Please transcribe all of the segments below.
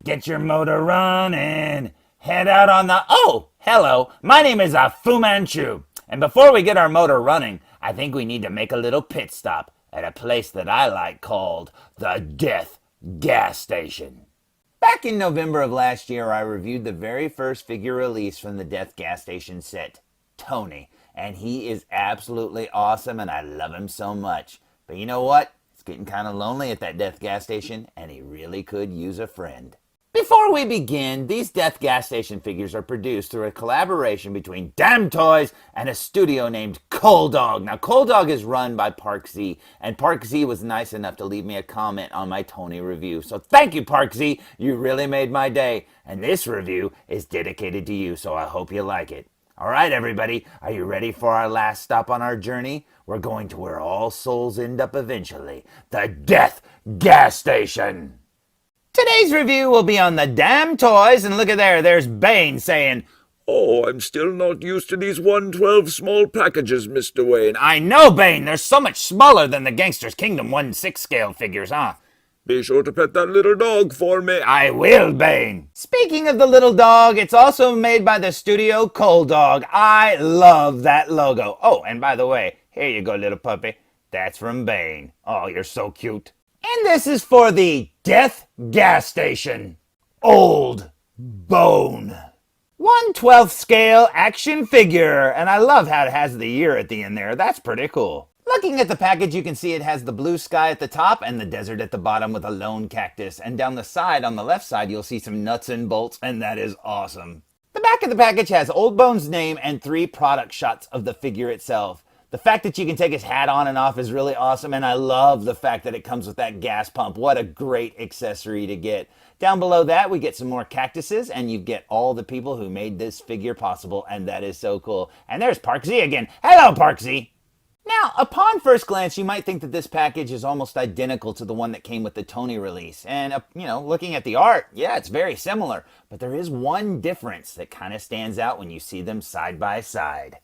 Get your motor running. Head out on the... Oh, hello. My name is Fu Manchu. And before we get our motor running, I think we need to make a little pit stop at a place that I like called the Death Gas Station. Back in November of last year, I reviewed the very first figure release from the Death Gas Station set, Tony. And he is absolutely awesome and I love him so much. But you know what? It's getting kind of lonely at that Death Gas Station and he really could use a friend. Before we begin, these Death Gas Station figures are produced through a collaboration between Damtoys and a studio named Cold Dog. Now, Cold Dog is run by Park Z, and Park Z was nice enough to leave me a comment on my Tony review. So thank you, Park Z. You really made my day. And this review is dedicated to you, so I hope you like it. All right, everybody, are you ready for our last stop on our journey? We're going to where all souls end up eventually, the Death Gas Station. Today's review will be on the Damtoys, and look at there's Bane saying, "Oh, I'm still not used to these 112 small packages, Mr. Wayne." I know, Bane, they're so much smaller than the Gangster's Kingdom 1/6 scale figures, huh? Be sure to pet that little dog for me. I will, Bane. Speaking of the little dog, it's also made by the studio Cold Dog. I love that logo. Oh, and by the way, here you go, little puppy. That's from Bane. Oh, you're so cute. And this is for the Death Gas Station Old Bone 1/12 scale action figure. And I love how it has the year at the end there. That's pretty cool. Looking at the package, you can see it has the blue sky at the top and the desert at the bottom with a lone cactus. And down the side, on the left side, you'll see some nuts and bolts, and that is awesome. The back of the package has Old Bone's name and 3 product shots of the figure itself. The fact that you can take his hat on and off is really awesome, and I love the fact that it comes with that gas pump. What a great accessory to get. Down below that, we get some more cactuses, and you get all the people who made this figure possible, and that is so cool. And there's Park Z again. Hello, Park Z! Now, upon first glance, you might think that this package is almost identical to the one that came with the Tony release. And, looking at the art, yeah, it's very similar. But there is one difference that kind of stands out when you see them side by side.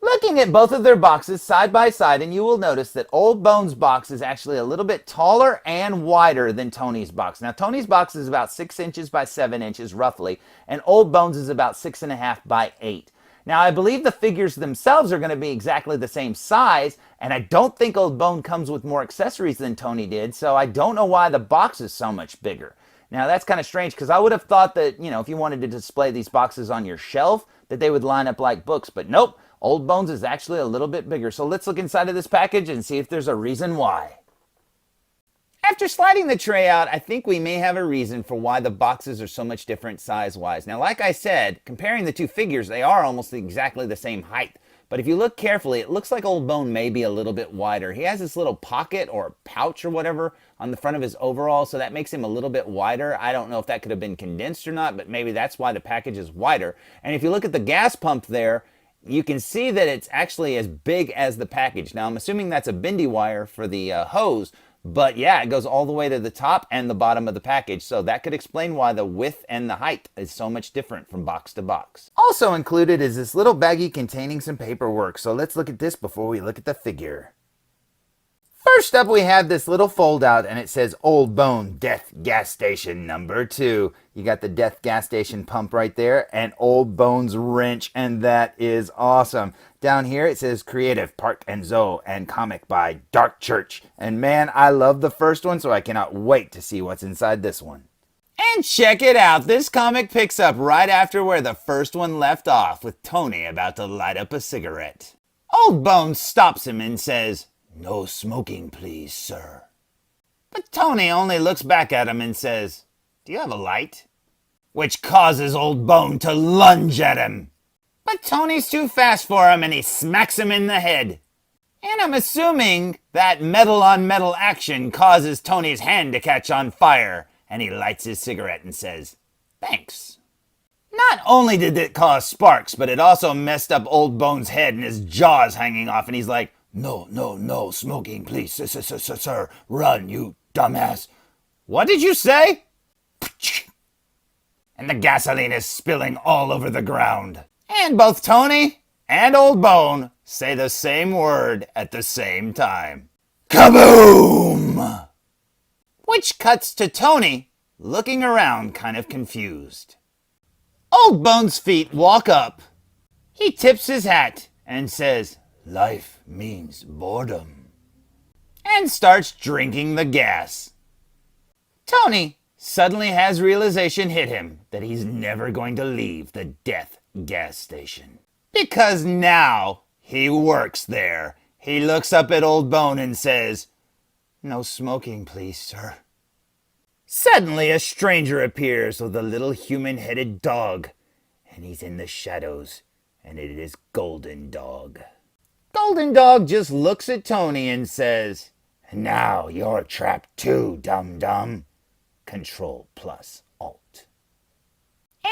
Looking at both of their boxes side by side, and you will notice that Old Bone's box is actually a little bit taller and wider than Tony's box. Now, Tony's box is about 6 inches by 7 inches, roughly, and Old Bone's is about 6.5 by 8. Now, I believe the figures themselves are going to be exactly the same size, and I don't think Old Bone comes with more accessories than Tony did, so I don't know why the box is so much bigger. Now, that's kind of strange, because I would have thought that, if you wanted to display these boxes on your shelf, that they would line up like books, but nope. Old Bones is actually a little bit bigger. So let's look inside of this package and see if there's a reason why. After sliding the tray out, I think we may have a reason for why the boxes are so much different size-wise. Now, like I said, comparing the two figures, they are almost exactly the same height. But if you look carefully, it looks like Old Bone may be a little bit wider. He has this little pocket or pouch or whatever on the front of his overall, so that makes him a little bit wider. I don't know if that could have been condensed or not, but maybe that's why the package is wider. And if you look at the gas pump there, you can see that it's actually as big as the package. Now, I'm assuming that's a bendy wire for the hose, but yeah, it goes all the way to the top and the bottom of the package, so that could explain why the width and the height is so much different from box to box. Also included is this little baggie containing some paperwork, so let's look at this before we look at the figure. First up, we have this little fold out, and it says Old Bone Death Gas Station number 2. You got the Death Gas Station pump right there, and Old Bone's wrench, and that is awesome. Down here, it says Creative Park and Zoe and comic by Dark Church. And man, I love the first one, so I cannot wait to see what's inside this one. And check it out, this comic picks up right after where the first one left off, with Tony about to light up a cigarette. Old Bone stops him and says, "No smoking, please, sir." But Tony only looks back at him and says, Do you have a light? Which causes Old Bone to lunge at him. But Tony's too fast for him and he smacks him in the head. And I'm assuming that metal on metal action causes Tony's hand to catch on fire, and he lights his cigarette and says, "Thanks." Not only did it cause sparks, but it also messed up Old Bone's head and his jaws hanging off, and he's like, "No, no, no, smoking, please, sir, run, you dumbass." What did you say? And the gasoline is spilling all over the ground. And both Tony and Old Bone say the same word at the same time. Kaboom! Which cuts to Tony looking around kind of confused. Old Bone's feet walk up. He tips his hat and says, "Life means boredom," and starts drinking the gas. Tony suddenly has realization hit him that he's never going to leave the death gas station. Because now he works there. He looks up at Old Bone and says, "No smoking, please, sir." Suddenly a stranger appears with a little human-headed dog, and he's in the shadows, and it is Golden Dog. Golden Dog just looks at Tony and says, "Now you're trapped too, dum-dum. Control plus Alt."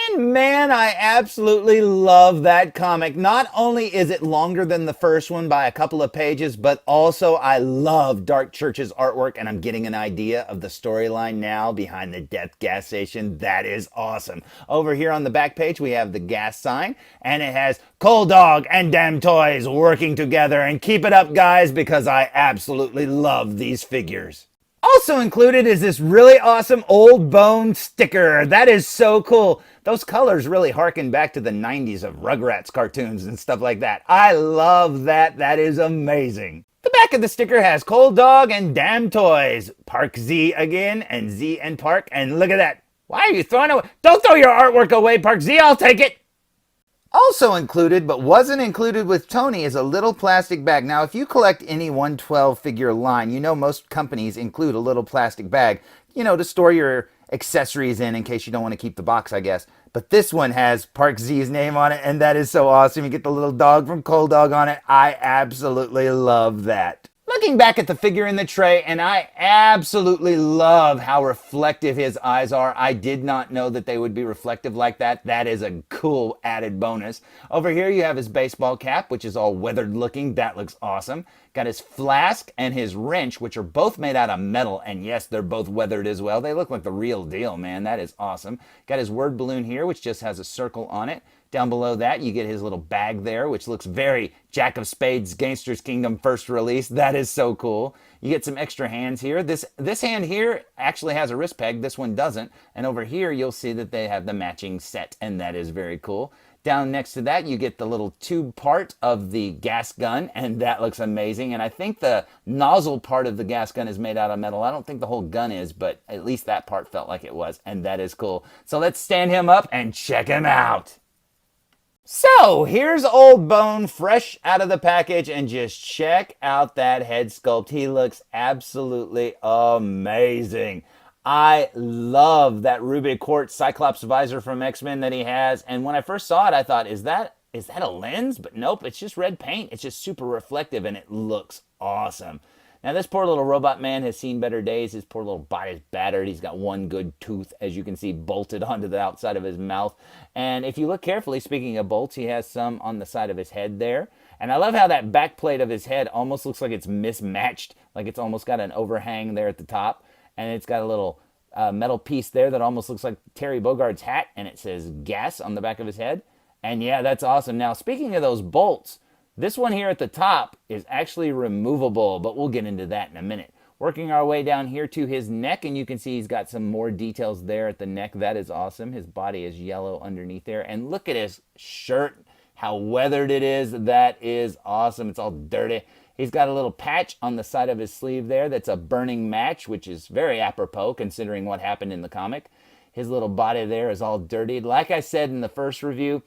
And man, I absolutely love that comic. Not only is it longer than the first one by a couple of pages, but also I love Dark Church's artwork, and I'm getting an idea of the storyline now behind the death gas station. That is awesome. Over here on the back page, we have the gas sign, and it has Cold Dog and Damtoys working together. And keep it up, guys, because I absolutely love these figures. Also included is this really awesome Old Bone sticker. That is so cool. Those colors really harken back to the 90s of Rugrats cartoons and stuff like that. I love that. That is amazing. The back of the sticker has Cold Dog and Damtoys. Park Z again, and Z and Park. And look at that. Why are you throwing away? Don't throw your artwork away, Park Z. I'll take it. Also included, but wasn't included with Tony, is a little plastic bag. Now, if you collect any 112 figure line, you know most companies include a little plastic bag, to store your accessories in case you don't want to keep the box, I guess. But this one has Park Z's name on it, and that is so awesome. You get the little dog from Cold Dog on it. I absolutely love that. Looking back at the figure in the tray, and I absolutely love how reflective his eyes are. I did not know that they would be reflective like that. That is a cool added bonus. Over here you have his baseball cap, which is all weathered looking. That looks awesome. Got his flask and his wrench, which are both made out of metal, and yes, they're both weathered as well. They look like the real deal, man. That is awesome. Got his word balloon here, which just has a circle on it. Down below that, you get his little bag there, which looks very Jack of Spades Gangster's Kingdom first release. That is so cool. You get some extra hands here. This hand here actually has a wrist peg. This one doesn't. And over here, you'll see that they have the matching set, and that is very cool. Down next to that, you get the little tube part of the gas gun, and that looks amazing. And I think the nozzle part of the gas gun is made out of metal. I don't think the whole gun is, but at least that part felt like it was, and that is cool. So let's stand him up and check him out. So here's Old Bone fresh out of the package, and just check out that head sculpt. He looks absolutely amazing. I love that ruby quartz Cyclops visor from X-Men that he has, and when I first saw it I thought, is that a lens? But nope, it's just red paint. It's just super reflective and it looks awesome. Now this poor little robot man has seen better days. His poor little body's battered. He's got one good tooth, as you can see, bolted onto the outside of his mouth. And if you look carefully, speaking of bolts, he has some on the side of his head there. And I love how that back plate of his head almost looks like it's mismatched, like it's almost got an overhang there at the top. And it's got a little metal piece there that almost looks like Terry Bogart's hat, and it says gas on the back of his head. And yeah, that's awesome. Now, speaking of those bolts, this one here at the top is actually removable, but we'll get into that in a minute. Working our way down here to his neck, and you can see he's got some more details there at the neck. That is awesome. His body is yellow underneath there. And look at his shirt, how weathered it is. That is awesome. It's all dirty. He's got a little patch on the side of his sleeve there that's a burning match, which is very apropos considering what happened in the comic. His little body there is all dirtied. Like I said in the first review,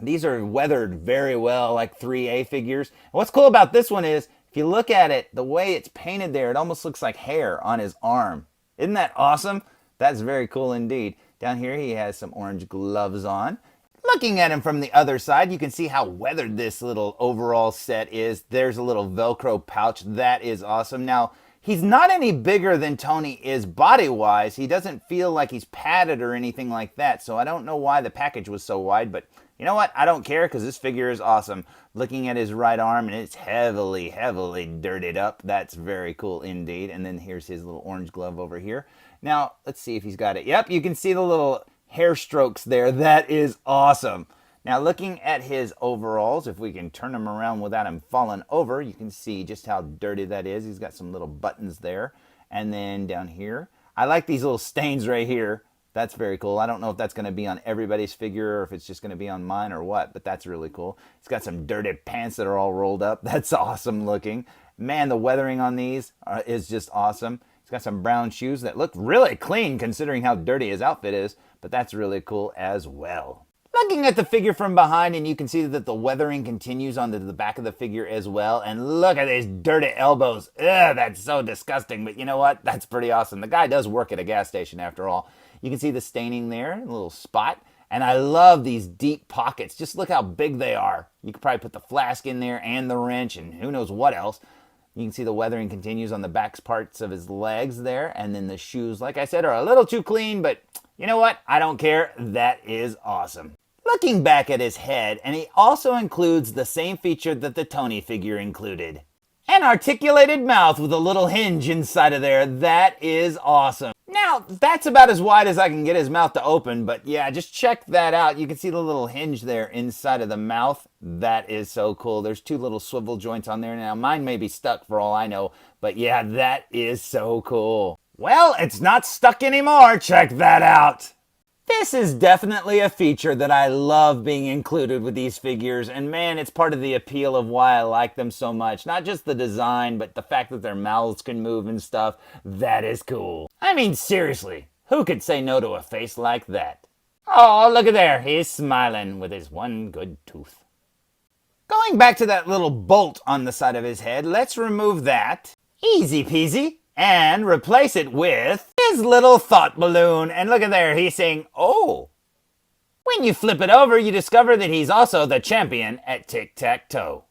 these are weathered very well, like 3A figures. And what's cool about this one is, if you look at it, the way it's painted there, it almost looks like hair on his arm. Isn't that awesome? That's very cool indeed. Down here he has some orange gloves on. Looking at him from the other side, you can see how weathered this little overall set is. There's a little Velcro pouch. That is awesome. Now, he's not any bigger than Tony is body-wise. He doesn't feel like he's padded or anything like that, so I don't know why the package was so wide, but you know what? I don't care because this figure is awesome. Looking at his right arm, and it's heavily, heavily dirtied up. That's very cool indeed. And then here's his little orange glove over here. Now, let's see if he's got it. Yep, you can see the little hair strokes there. That is awesome. Now, looking at his overalls, if we can turn him around without him falling over, you can see just how dirty that is. He's got some little buttons there. And then down here, I like these little stains right here. That's very cool. I don't know if that's going to be on everybody's figure or if it's just going to be on mine or what, but that's really cool. It's got some dirty pants that are all rolled up. That's awesome looking. Man, the weathering on these is just awesome. He's got some brown shoes that look really clean considering how dirty his outfit is, but that's really cool as well. Looking at the figure from behind, and you can see that the weathering continues onto the back of the figure as well. And look at these dirty elbows. Ugh, that's so disgusting, but you know what? That's pretty awesome. The guy does work at a gas station after all. You can see the staining there, a little spot. And I love these deep pockets. Just look how big they are. You could probably put the flask in there and the wrench and who knows what else. You can see the weathering continues on the back parts of his legs there. And then the shoes, like I said, are a little too clean, but you know what? I don't care. That is awesome. Looking back at his head, and he also includes the same feature that the Tony figure included. An articulated mouth with a little hinge inside of there. That is awesome. Now, that's about as wide as I can get his mouth to open, but yeah, just check that out. You can see the little hinge there inside of the mouth. That is so cool. There's two little swivel joints on there. Now, mine may be stuck for all I know, but yeah, that is so cool. Well, it's not stuck anymore. Check that out. This is definitely a feature that I love being included with these figures, and man, it's part of the appeal of why I like them so much. Not just the design, but the fact that their mouths can move and stuff. That is cool. I mean, seriously, who could say no to a face like that? Oh, look at there. He's smiling with his one good tooth. Going back to that little bolt on the side of his head, let's remove that. Easy peasy. And replace it with his little thought balloon. And look at there, he's saying, oh. When you flip it over, you discover that he's also the champion at tic-tac-toe.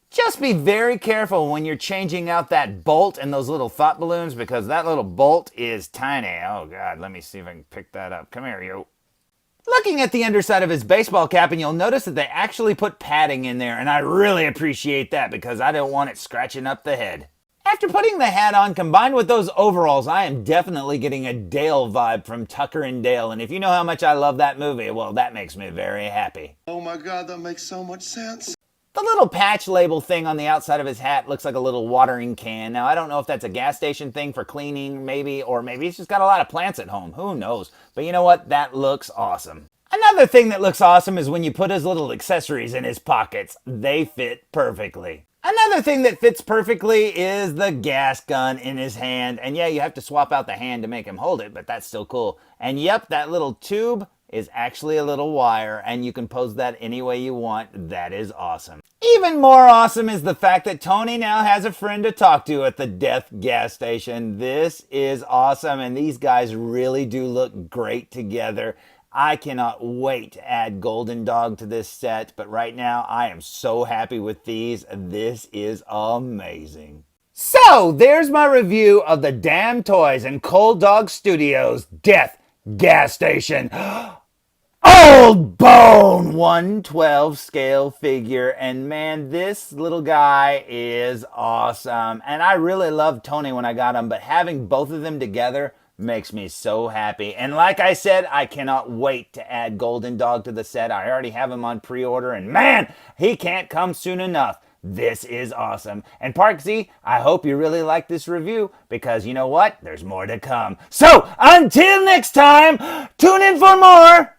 Just be very careful when you're changing out that bolt and those little thought balloons because that little bolt is tiny. Oh God, let me see if I can pick that up. Come here, you. Looking at the underside of his baseball cap, and you'll notice that they actually put padding in there. And I really appreciate that because I don't want it scratching up the head. After putting the hat on, combined with those overalls, I am definitely getting a Dale vibe from Tucker and Dale. And if you know how much I love that movie, well, that makes me very happy. Oh my God, that makes so much sense. The little patch label thing on the outside of his hat looks like a little watering can. Now, I don't know if that's a gas station thing for cleaning, maybe, or maybe he's just got a lot of plants at home. Who knows? But you know what? That looks awesome. Another thing that looks awesome is when you put his little accessories in his pockets. They fit perfectly. Another thing that fits perfectly is the gas gun in his hand. And yeah, you have to swap out the hand to make him hold it, but that's still cool. And yep, that little tube is actually a little wire, and you can pose that any way you want. That is awesome. Even more awesome is the fact that Tony now has a friend to talk to at the Death gas station. This is awesome, and these guys really do look great together. I cannot wait to add Golden Dog to this set, but right now I am so happy with these. This is amazing. So, there's my review of the Damtoys and Cold Dog Studios Death Gas Station Old Bone 1/12 scale figure. And man, this little guy is awesome. And I really loved Tony when I got him, but having both of them together makes me so happy. And like I said, I cannot wait to add Golden Dog to the set. I already have him on pre-order, and man, he can't come soon enough. This is awesome. And Parksy, I hope you really like this review, because you know what? There's more to come. So, until next time, tune in for more.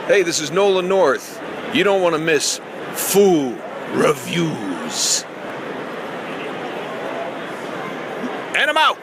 Hey, this is Nolan North. You don't want to miss Fool Reviews. And I'm out.